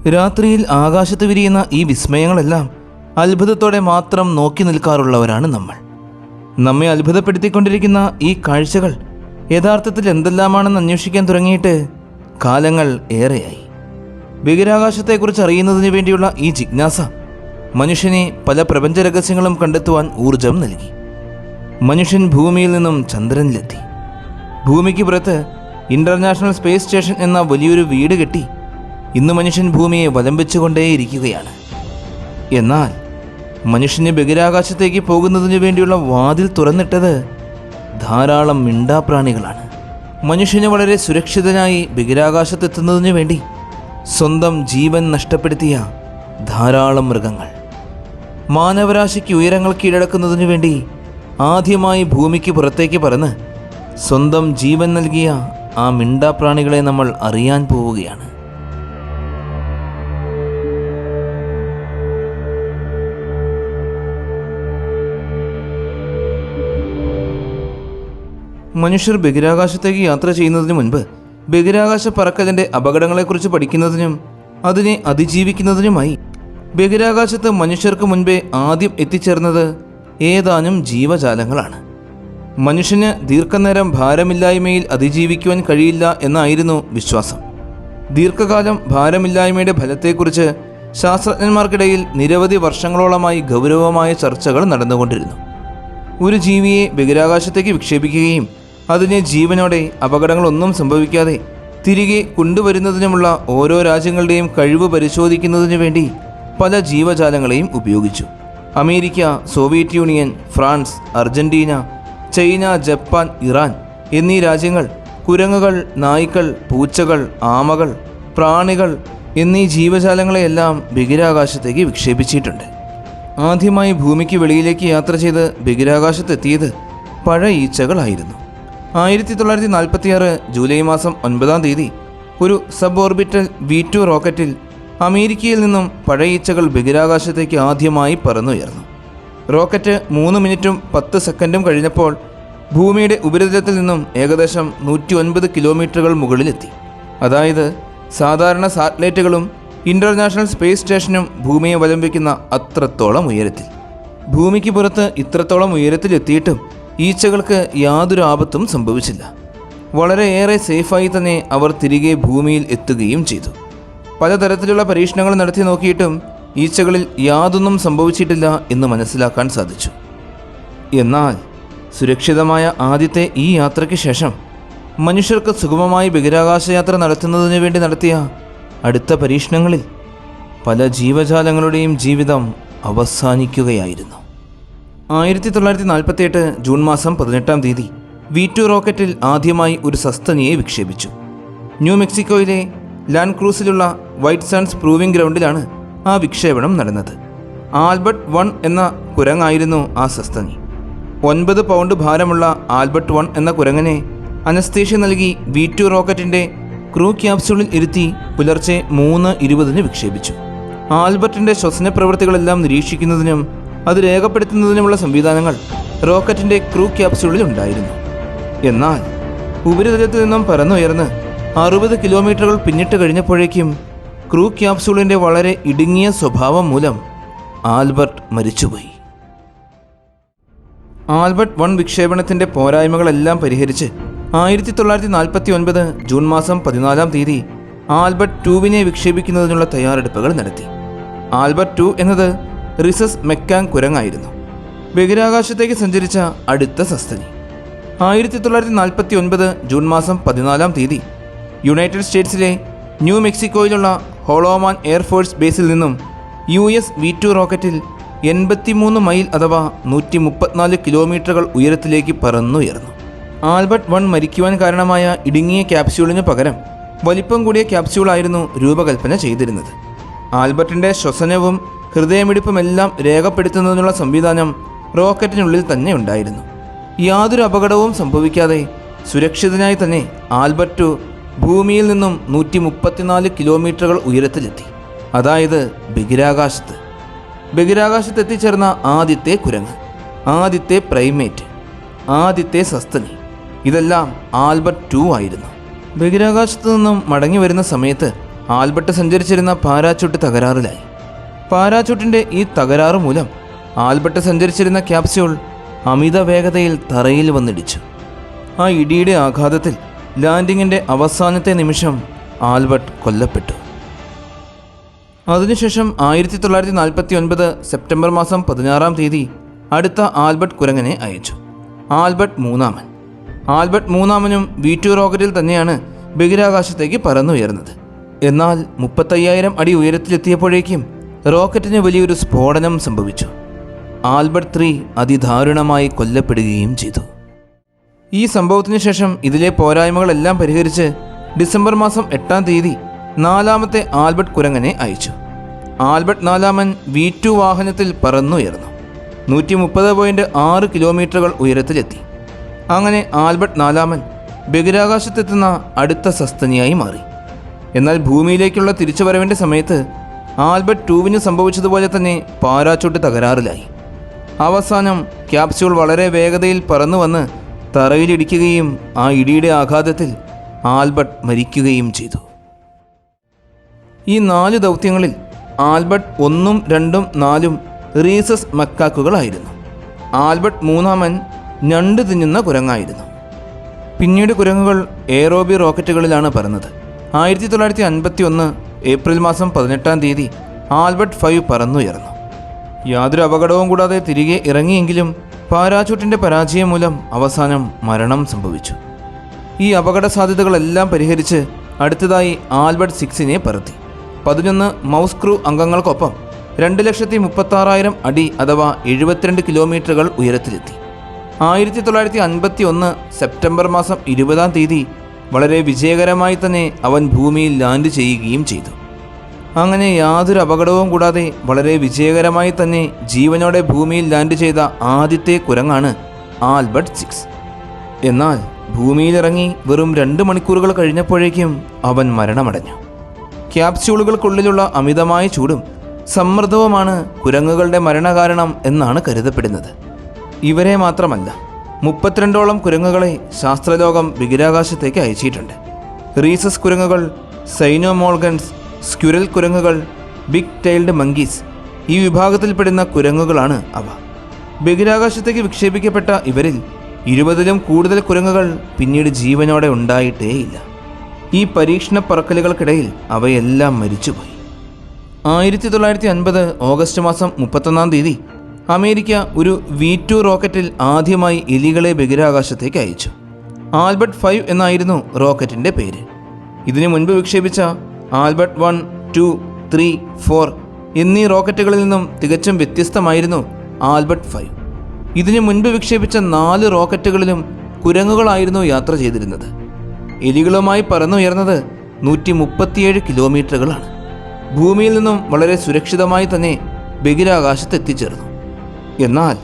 രാത്രിയിൽ ആകാശത്ത് വിരിയുന്ന ഈ വിസ്മയങ്ങളെല്ലാം അത്ഭുതത്തോടെ മാത്രം നോക്കി നിൽക്കാറുള്ളവരാണ് നമ്മൾ. നമ്മെ അത്ഭുതപ്പെടുത്തിക്കൊണ്ടിരിക്കുന്ന ഈ കാഴ്ചകൾ യഥാർത്ഥത്തിൽ എന്തെല്ലാമാണെന്ന് അന്വേഷിക്കാൻ തുടങ്ങിയിട്ട് കാലങ്ങൾ ഏറെയായി. ബഹിരാകാശത്തെക്കുറിച്ച് അറിയുന്നതിന് വേണ്ടിയുള്ള ഈ ജിജ്ഞാസ മനുഷ്യനെ പല പ്രപഞ്ച രഹസ്യങ്ങളും കണ്ടെത്തുവാൻ ഊർജം നൽകി. മനുഷ്യൻ ഭൂമിയിൽ നിന്നും ചന്ദ്രനിലെത്തി. ഭൂമിക്ക് പുറത്ത് ഇൻ്റർനാഷണൽ സ്പേസ് സ്റ്റേഷൻ എന്ന വലിയൊരു വീട് കെട്ടി ഇന്ന് മനുഷ്യൻ ഭൂമിയെ വലം വെച്ചുകൊണ്ടേയിരിക്കുകയാണ്. എന്നാൽ മനുഷ്യന് ബഹിരാകാശത്തേക്ക് പോകുന്നതിന് വേണ്ടിയുള്ള വാതിൽ തുറന്നിട്ടത് ധാരാളം മിണ്ടാപ്രാണികളാണ്. മനുഷ്യന് വളരെ സുരക്ഷിതനായി ബഹിരാകാശത്തെത്തുന്നതിന് വേണ്ടി സ്വന്തം ജീവൻ നഷ്ടപ്പെടുത്തിയ ധാരാളം മൃഗങ്ങൾ. മാനവരാശിക്ക് ഉയരങ്ങൾ കീഴടക്കുന്നതിനു വേണ്ടി ആദ്യമായി ഭൂമിക്ക് പുറത്തേക്ക് പറന്ന് സ്വന്തം ജീവൻ നൽകിയ ആ മിണ്ടാപ്രാണികളെ നമ്മൾ അറിയാൻ പോവുകയാണ്. മനുഷ്യർ ബഹിരാകാശത്തേക്ക് യാത്ര ചെയ്യുന്നതിന് മുൻപ് ബഹിരാകാശ പറക്കലിൻ്റെ അപകടങ്ങളെക്കുറിച്ച് പഠിക്കുന്നതിനും അതിനെ അതിജീവിക്കുന്നതിനുമായി ബഹിരാകാശത്ത് മനുഷ്യർക്ക് മുൻപേ ആദ്യം എത്തിച്ചേർന്നത് ഏതാനും ജീവജാലങ്ങളാണ്. മനുഷ്യന് ദീർഘനേരം ഭാരമില്ലായ്മയിൽ അതിജീവിക്കുവാൻ കഴിയില്ല എന്നായിരുന്നു വിശ്വാസം. ദീർഘകാലം ഭാരമില്ലായ്മയുടെ ഫലത്തെക്കുറിച്ച് ശാസ്ത്രജ്ഞന്മാർക്കിടയിൽ നിരവധി വർഷങ്ങളോളമായി ഗൗരവമായ ചർച്ചകൾ നടന്നുകൊണ്ടിരുന്നു. ഒരു ജീവിയെ ബഹിരാകാശത്തേക്ക് വിക്ഷേപിക്കുകയും അതിനെ ജീവനോടെ അപകടങ്ങളൊന്നും സംഭവിക്കാതെ തിരികെ കൊണ്ടുവരുന്നതിനുമുള്ള ഓരോ രാജ്യങ്ങളുടെയും കഴിവ് പരിശോധിക്കുന്നതിനു വേണ്ടി പല ജീവജാലങ്ങളെയും ഉപയോഗിച്ചു. America, Soviet union, France, Argentina, China, Japan, Iran എന്നീ രാജ്യങ്ങൾ കുരങ്ങുകൾ, നായ്ക്കൾ, പൂച്ചകൾ, ആമകൾ, പ്രാണികൾ എന്നീ ജീവജാലങ്ങളെയെല്ലാം ബഹിരാകാശത്തേക്ക് വിക്ഷേപിച്ചിട്ടുണ്ട്. ആദ്യമായി ഭൂമിക്ക് വെളിയിലേക്ക് യാത്ര ചെയ്ത് ബഹിരാകാശത്തെത്തിയത് പഴയ ഈച്ചകളായിരുന്നു. 1946 ജൂലൈ മാസം 9-ാം തീയതി ഒരു സബ് ഓർബിറ്റൽ V2 റോക്കറ്റിൽ അമേരിക്കയിൽ നിന്നും പഴയ ഈച്ചകൾ ബഹിരാകാശത്തേക്ക് ആദ്യമായി പറന്നുയർന്നു. റോക്കറ്റ് 3 മിനിറ്റും 10 സെക്കൻഡും കഴിഞ്ഞപ്പോൾ ഭൂമിയുടെ ഉപരിതലത്തിൽ നിന്നും ഏകദേശം 109 കിലോമീറ്ററുകൾ മുകളിലെത്തി. അതായത് സാധാരണ സാറ്റലൈറ്റുകളും ഇൻ്റർനാഷണൽ സ്പേസ് സ്റ്റേഷനും ഭൂമിയെ വലം വയ്ക്കുന്ന അത്രത്തോളം ഉയരത്തിൽ. ഭൂമിക്ക് പുറത്ത് ഇത്രത്തോളം ഉയരത്തിലെത്തിയിട്ടും ഈച്ചകൾക്ക് യാതൊരു ആപത്തും സംഭവിച്ചില്ല. വളരെയേറെ സേഫായി തന്നെ അവർ തിരികെ ഭൂമിയിൽ എത്തുകയും ചെയ്തു. പലതരത്തിലുള്ള പരീക്ഷണങ്ങൾ നടത്തി നോക്കിയിട്ടും ഈച്ചകളിൽ യാതൊന്നും സംഭവിച്ചിട്ടില്ല എന്ന് മനസ്സിലാക്കാൻ സാധിച്ചു. എന്നാൽ സുരക്ഷിതമായ ആദ്യത്തെ ഈ യാത്രയ്ക്ക് ശേഷം മനുഷ്യർക്ക് സുഗമമായി ബഹിരാകാശ യാത്ര നടത്തുന്നതിന് വേണ്ടി നടത്തിയ അടുത്ത പരീക്ഷണങ്ങളിൽ പല ജീവജാലങ്ങളുടെയും ജീവിതം അവസാനിക്കുകയായിരുന്നു. 1948 ജൂൺ മാസം 18-ാം തീയതി V2 റോക്കറ്റിൽ ആദ്യമായി ഒരു സസ്തനിയെ വിക്ഷേപിച്ചു. ന്യൂ മെക്സിക്കോയിലെ ലാൻഡ് ക്രൂസിലുള്ള വൈറ്റ് സാൻഡ്സ് പ്രൂവിംഗ് ഗ്രൗണ്ടിലാണ് ആ വിക്ഷേപണം നടന്നത്. ആൽബർട്ട് 1 എന്ന കുരങ്ങായിരുന്നു ആ സസ്തനി. 9 പൗണ്ട് ഭാരമുള്ള ആൽബർട്ട് 1 എന്ന കുരങ്ങനെ അനസ്തേഷ്യ നൽകി V2 റോക്കറ്റിൻ്റെ ക്രൂ ക്യാപ്സ്യൂളിൽ ഇരുത്തി പുലർച്ചെ 3:20 വിക്ഷേപിച്ചു. ആൽബർട്ടിൻ്റെ ശ്വസന പ്രവൃത്തികളെല്ലാം നിരീക്ഷിക്കുന്നതിനും അത് രേഖപ്പെടുത്തുന്നതിനുമുള്ള സംവിധാനങ്ങൾ റോക്കറ്റിൻ്റെ ക്രൂ ക്യാപ്സ്യൂളിൽ ഉണ്ടായിരുന്നു. എന്നാൽ ഉപരിതലത്തിൽ നിന്നും പറന്നുയർന്ന് 60 കിലോമീറ്ററുകൾ പിന്നിട്ട് കഴിഞ്ഞപ്പോഴേക്കും ക്രൂ ക്യാപ്സ്യൂളിൻ്റെ വളരെ ഇടുങ്ങിയ സ്വഭാവം മൂലം ആൽബർട്ട് മരിച്ചുപോയി. ആൽബർട്ട് 1 വിക്ഷേപണത്തിൻ്റെ പോരായ്മകളെല്ലാം പരിഹരിച്ച് 1949 ജൂൺ മാസം 14-ാം തീയതി ആൽബർട്ട് 2 വിക്ഷേപിക്കുന്നതിനുള്ള തയ്യാറെടുപ്പുകൾ നടത്തി. ആൽബർട്ട് 2 എന്നത് റിസസ് മെക്കാങ് കുരങ്ങായിരുന്നു. ബഹിരാകാശത്തേക്ക് സഞ്ചരിച്ച അടുത്ത സസ്തനി. 1949 ജൂൺ മാസം 14-ാം തീയതി യുണൈറ്റഡ് സ്റ്റേറ്റ്സിലെ ന്യൂ മെക്സിക്കോയിലുള്ള ഹോളോമാൻ എയർഫോഴ്സ് ബേസിൽ നിന്നും US V2 റോക്കറ്റിൽ 83 മൈൽ അഥവാ 134 കിലോമീറ്ററുകൾ ഉയരത്തിലേക്ക് പറന്നുയർന്നു. ആൽബർട്ട് 1 മരിക്കുവാൻ കാരണമായ ഇടുങ്ങിയ ക്യാപ്സ്യൂളിന് പകരം വലിപ്പം കൂടിയ ക്യാപ്സ്യൂളായിരുന്നു രൂപകൽപ്പന ചെയ്തിരുന്നത്. ആൽബർട്ടിൻ്റെ ശ്വസനവും ഹൃദയമിടിപ്പുമെല്ലാം രേഖപ്പെടുത്തുന്നതിനുള്ള സംവിധാനം റോക്കറ്റിനുള്ളിൽ തന്നെ ഉണ്ടായിരുന്നു. യാതൊരു അപകടവും സംഭവിക്കാതെ സുരക്ഷിതനായി തന്നെ ആൽബർട്ട് 2 ഭൂമിയിൽ നിന്നും 134 കിലോമീറ്ററുകൾ ഉയരത്തിലെത്തി. അതായത് ബഹിരാകാശത്തെത്തിച്ചേർന്ന ആദ്യത്തെ കുരങ്ങ്, ആദ്യത്തെ പ്രൈമേറ്റ്, ആദ്യത്തെ സസ്തനി, ഇതെല്ലാം ആൽബർട്ട് 2 ആയിരുന്നു. ബഹിരാകാശത്തു നിന്നും മടങ്ങി വരുന്ന സമയത്ത് ആൽബർട്ട് സഞ്ചരിച്ചിരുന്ന പാരാച്യൂട്ട് തകരാറിലായി. പാരാച്യൂട്ടിൻ്റെ ഈ തകരാറ് മൂലം ആൽബർട്ട് സഞ്ചരിച്ചിരുന്ന ക്യാപ്സ്യൂൾ അമിത വേഗതയിൽ തറയിൽ വന്നിടിച്ചു. ആ ഇടിയുടെ ആഘാതത്തിൽ ലാൻഡിങ്ങിൻ്റെ അവസാനത്തെ നിമിഷം ആൽബർട്ട് കൊല്ലപ്പെട്ടു. അതിനുശേഷം 1949 സെപ്റ്റംബർ മാസം 16 അടുത്ത ആൽബർട്ട് കുരങ്ങനെ അയച്ചു. ആൽബർട്ട് മൂന്നാമൻ. ആൽബർട്ട് മൂന്നാമനും V2 റോക്കറ്റിൽ തന്നെയാണ് ബഹിരാകാശത്തേക്ക് പറന്നുയർന്നത്. എന്നാൽ 35,000 അടി ഉയരത്തിലെത്തിയപ്പോഴേക്കും റോക്കറ്റിന് വലിയൊരു സ്ഫോടനം സംഭവിച്ചു. ആൽബർട്ട് 3 അതിദാരുണമായി കൊല്ലപ്പെടുകയും ചെയ്തു. ഈ സംഭവത്തിന് ശേഷം ഇതിലെ പോരായ്മകളെല്ലാം പരിഹരിച്ച് ഡിസംബർ മാസം 8 നാലാമത്തെ ആൽബർട്ട് കുരങ്ങനെ അയച്ചു. ആൽബർട്ട് നാലാമൻ V2 വാഹനത്തിൽ പറന്നുയർന്നു. 130.6 കിലോമീറ്ററുകൾ ഉയരത്തിലെത്തി. അങ്ങനെ ആൽബർട്ട് നാലാമൻ ബഹിരാകാശത്തെത്തുന്ന അടുത്ത സസ്തനിയായി മാറി. എന്നാൽ ഭൂമിയിലേക്കുള്ള തിരിച്ചുവരവിൻ്റെ സമയത്ത് ആൽബർട്ട് 2 സംഭവിച്ചതുപോലെ തന്നെ പാരാച്യൂട്ട് തകരാറിലായി. അവസാനം ക്യാപ്സ്യൂൾ വളരെ വേഗതയിൽ പറന്നു വന്ന് തറയിലിടിക്കുകയും ആ ഇടിയുടെ ആഘാതത്തിൽ ആൽബർട്ട് മരിക്കുകയും ചെയ്തു. ഈ 4 ദൗത്യങ്ങളിൽ ആൽബർട്ട് 1, 2, 4 റീസസ് മക്കാക്കുകളായിരുന്നു. ആൽബർട്ട് മൂന്നാമൻ ഞണ്ട് തിന്നുന്ന കുരങ്ങായിരുന്നു. പിന്നീട് കുരങ്ങുകൾ എയറോബി റോക്കറ്റുകളിലാണ് പറന്നത്. 1951 ഏപ്രിൽ മാസം 18 ആൽബർട്ട് 5 പറന്നുയർന്നു. യാതൊരു അപകടവും കൂടാതെ തിരികെ ഇറങ്ങിയെങ്കിലും പാരാച്യൂട്ടിൻ്റെ പരാജയം മൂലം അവസാനം മരണം സംഭവിച്ചു. ഈ അപകട സാധ്യതകളെല്ലാം പരിഹരിച്ച് അടുത്തതായി ആൽബർട്ട് 6 പറത്തി. 11 മൗസ് ക്രൂ അംഗങ്ങൾക്കൊപ്പം 2,36,000 അടി അഥവാ 72 കിലോമീറ്ററുകൾ ഉയരത്തിലെത്തി. 1951 സെപ്റ്റംബർ മാസം 20 വളരെ വിജയകരമായി തന്നെ അവൻ ഭൂമിയിൽ ലാൻഡ് ചെയ്യുകയും ചെയ്തു. അങ്ങനെ യാതൊരു അപകടവും കൂടാതെ വളരെ വിജയകരമായി തന്നെ ജീവനോടെ ഭൂമിയിൽ ലാൻഡ് ചെയ്ത ആദ്യത്തെ കുരങ്ങാണ് ആൽബർട്ട് 6. എന്നാൽ ഭൂമിയിലിറങ്ങി വെറും 2 മണിക്കൂറുകൾ കഴിഞ്ഞപ്പോഴേക്കും അവൻ മരണമടഞ്ഞു. ക്യാപ്സ്യൂളുകൾക്കുള്ളിലുള്ള അമിതമായ ചൂടും സമ്മർദ്ദവുമാണ് കുരങ്ങുകളുടെ മരണകാരണം എന്നാണ് കരുതപ്പെടുന്നത്. ഇവരെ മാത്രമല്ല, 32ഓളം കുരങ്ങുകളെ ശാസ്ത്രലോകം ബഹിരാകാശത്തേക്ക് അയച്ചിട്ടുണ്ട്. റീസസ് കുരങ്ങുകൾ, സൈനോമോൾഗൻസ്, സ്ക്വിറൽ കുരങ്ങുകൾ, ബിഗ് ടൈൽഡ് മങ്കീസ് ഈ വിഭാഗത്തിൽപ്പെടുന്ന കുരങ്ങുകളാണ് അവ. ബഹിരാകാശത്തേക്ക് വിക്ഷേപിക്കപ്പെട്ട ഇവരിൽ 20ലും കൂടുതൽ കുരങ്ങുകൾ പിന്നീട് ജീവനോടെ ഉണ്ടായിട്ടേയില്ല. ഈ പരീക്ഷണ പറക്കലുകൾക്കിടയിൽ അവയെല്ലാം മരിച്ചുപോയി. 1950 ഓഗസ്റ്റ് മാസം 31 അമേരിക്ക ഒരു V2 റോക്കറ്റിൽ ആദ്യമായി എലികളെ ബഹിരാകാശത്തേക്ക് അയച്ചു. ആൽബർട്ട് 5 എന്നായിരുന്നു റോക്കറ്റിൻ്റെ പേര്. ഇതിനു മുൻപ് വിക്ഷേപിച്ച ആൽബർട്ട് 1, 2, 3, 4 എന്നീ റോക്കറ്റുകളിൽ നിന്നും തികച്ചും വ്യത്യസ്തമായിരുന്നു ആൽബർട്ട് 5. ഇതിനു മുൻപ് വിക്ഷേപിച്ച 4 റോക്കറ്റുകളിലും കുരങ്ങുകളായിരുന്നു യാത്ര ചെയ്തിരുന്നത്. എലികളുമായി പറന്നുയർന്നത് 137 കിലോമീറ്ററുകളാണ്. ഭൂമിയിൽ നിന്നും വളരെ സുരക്ഷിതമായി തന്നെ ബഹിരാകാശത്തെത്തിച്ചേർന്നു. എന്നാൽ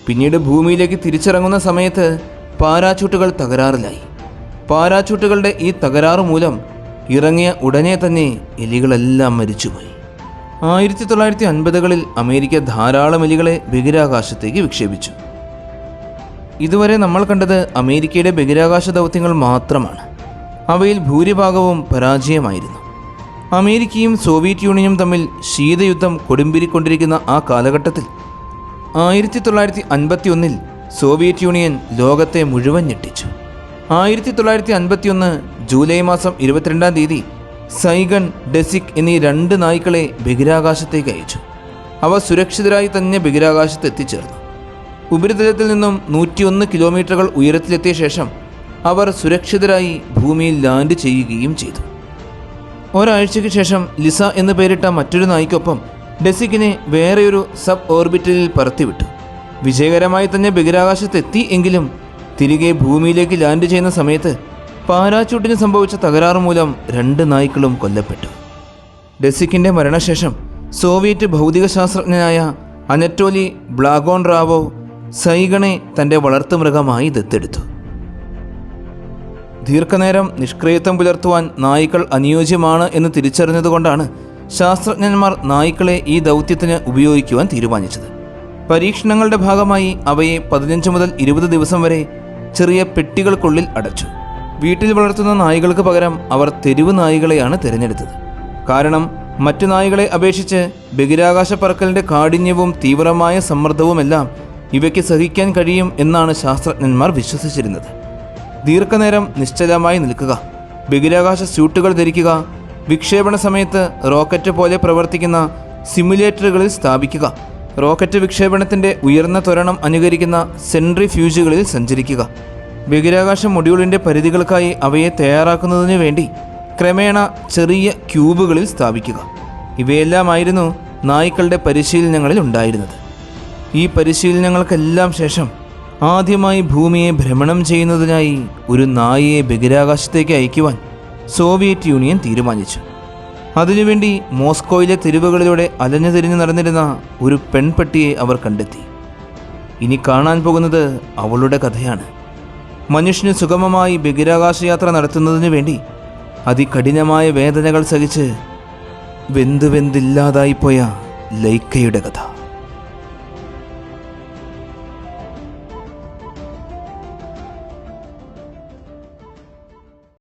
പിന്നീട് ഭൂമിയിലേക്ക് തിരിച്ചിറങ്ങുന്ന സമയത്ത് പാരാച്യൂട്ടുകൾ തകരാറിലായി. പാരാച്യൂട്ടുകളുടെ ഈ തകരാറ് മൂലം ഇറങ്ങിയ ഉടനെ തന്നെ എലികളെല്ലാം മരിച്ചുപോയി. 1950കളിൽ അമേരിക്ക ധാരാളം എലികളെ ബഹിരാകാശത്തേക്ക് വിക്ഷേപിച്ചു. ഇതുവരെ നമ്മൾ കണ്ടത് അമേരിക്കയുടെ ബഹിരാകാശ ദൗത്യങ്ങൾ മാത്രമാണ്. അവയിൽ ഭൂരിഭാഗവും പരാജയമായിരുന്നു. അമേരിക്കയും സോവിയറ്റ് യൂണിയനും തമ്മിൽ ശീതയുദ്ധം കൊടുമ്പിരിക്കൊണ്ടിരിക്കുന്ന ആ കാലഘട്ടത്തിൽ 1951 സോവിയറ്റ് യൂണിയൻ ലോകത്തെ മുഴുവൻ ഞെട്ടിച്ചു. 1951 ജൂലൈ മാസം 22 സൈഗൺ, ഡെസിക് എന്നീ 2 നായ്ക്കളെ ബഹിരാകാശത്തേക്ക് അയച്ചു. അവ സുരക്ഷിതരായി തന്നെ ബഹിരാകാശത്ത് എത്തിച്ചേർന്നു. ഉപരിതലത്തിൽ നിന്നും 101 കിലോമീറ്ററുകൾ ഉയരത്തിലെത്തിയ ശേഷം അവർ സുരക്ഷിതരായി ഭൂമിയിൽ ലാൻഡ് ചെയ്യുകയും ചെയ്തു. ഒരാഴ്ചയ്ക്ക് ശേഷം ലിസ എന്ന് പേരിട്ട മറ്റൊരു നായ്ക്കൊപ്പം ഡെസിക്കിനെ വേറെയൊരു സബ് ഓർബിറ്റലിൽ പറത്തിവിട്ടു. വിജയകരമായി തന്നെ ബഹിരാകാശത്തെത്തി എങ്കിലും തിരികെ ഭൂമിയിലേക്ക് ലാൻഡ് ചെയ്യുന്ന സമയത്ത് പാരാച്യൂട്ടിന് സംഭവിച്ച തകരാറ് മൂലം 2 നായ്ക്കളും കൊല്ലപ്പെട്ടു. ഡെസിക്കിൻ്റെ മരണശേഷം സോവിയറ്റ് ഭൗതികശാസ്ത്രജ്ഞനായ അനറ്റോലി ബ്ലാഗോൺറാവോ സൈഗണെ തൻ്റെ വളർത്തുമൃഗമായി ദത്തെടുത്തു. ദീർഘനേരം നിഷ്ക്രിയത്വം പുലർത്തുവാൻ നായ്ക്കൾ അനുയോജ്യമാണ് എന്ന് തിരിച്ചറിഞ്ഞതുകൊണ്ടാണ് ശാസ്ത്രജ്ഞന്മാർ നായ്ക്കളെ ഈ ദൗത്യത്തിന് ഉപയോഗിക്കുവാൻ തീരുമാനിച്ചത്. പരീക്ഷണങ്ങളുടെ ഭാഗമായി അവയെ 15 മുതൽ 20 ദിവസം വരെ ചെറിയ പെട്ടികൾക്കുള്ളിൽ അടച്ചു. വീട്ടിൽ വളർത്തുന്ന നായ്കൾക്ക് പകരം അവർ തെരുവ് നായ്കളെയാണ് തിരഞ്ഞെടുത്തത്. കാരണം മറ്റു നായകളെ അപേക്ഷിച്ച് ബഹിരാകാശ പറക്കലിൻ്റെ കാഠിന്യവും തീവ്രമായ സമ്മർദ്ദവുമെല്ലാം ഇവയ്ക്ക് സഹിക്കാൻ കഴിയും എന്നാണ് ശാസ്ത്രജ്ഞന്മാർ വിശ്വസിച്ചിരുന്നത്. ദീർഘനേരം നിശ്ചലമായി നിൽക്കുക, ബഹിരാകാശ സ്യൂട്ടുകൾ ധരിക്കുക, വിക്ഷേപണ സമയത്ത് റോക്കറ്റ് പോലെ പ്രവർത്തിക്കുന്ന സിമുലേറ്ററുകളിൽ സ്ഥാപിക്കുക, റോക്കറ്റ് വിക്ഷേപണത്തിൻ്റെ ഉയർന്ന ത്വരണം അനുകരിക്കുന്ന സെൻട്രിഫ്യൂജുകളിൽ സഞ്ചരിക്കുക, ബഹിരാകാശ മൊഡ്യൂളിൻ്റെ പരിധികൾക്കായി അവയെ തയ്യാറാക്കുന്നതിനു വേണ്ടി ക്രമേണ ചെറിയ ക്യൂബുകളിൽ സ്ഥാപിക്കുക. ഇവയെല്ലാമായിരുന്നു നായ്ക്കളുടെ പരിശീലനങ്ങളിൽ ഉണ്ടായിരുന്നത്. ഈ പരിശീലനങ്ങൾക്കെല്ലാം ശേഷം ആദ്യമായി ഭൂമിയെ ഭ്രമണം ചെയ്യുന്നതിനായി ഒരു നായയെ ബഹിരാകാശത്തേക്ക് അയക്കുവാൻ സോവിയറ്റ് യൂണിയൻ തീരുമാനിച്ചു. അതിനുവേണ്ടി മോസ്കോയിലെ തെരുവുകളിലൂടെ അലഞ്ഞു തിരിഞ്ഞു നടന്നിരുന്ന ഒരു പെൺപട്ടിയെ അവർ കണ്ടെത്തി. ഇനി കാണാൻ പോകുന്നത് അവളുടെ കഥയാണ്. മനുഷ്യന് സുഗമമായി ബഹിരാകാശയാത്ര നടത്തുന്നതിനു വേണ്ടി അതികഠിനമായ വേദനകൾ സഹിച്ച് വെന്തില്ലാതായിപ്പോയ ലൈക്കയുടെ കഥ.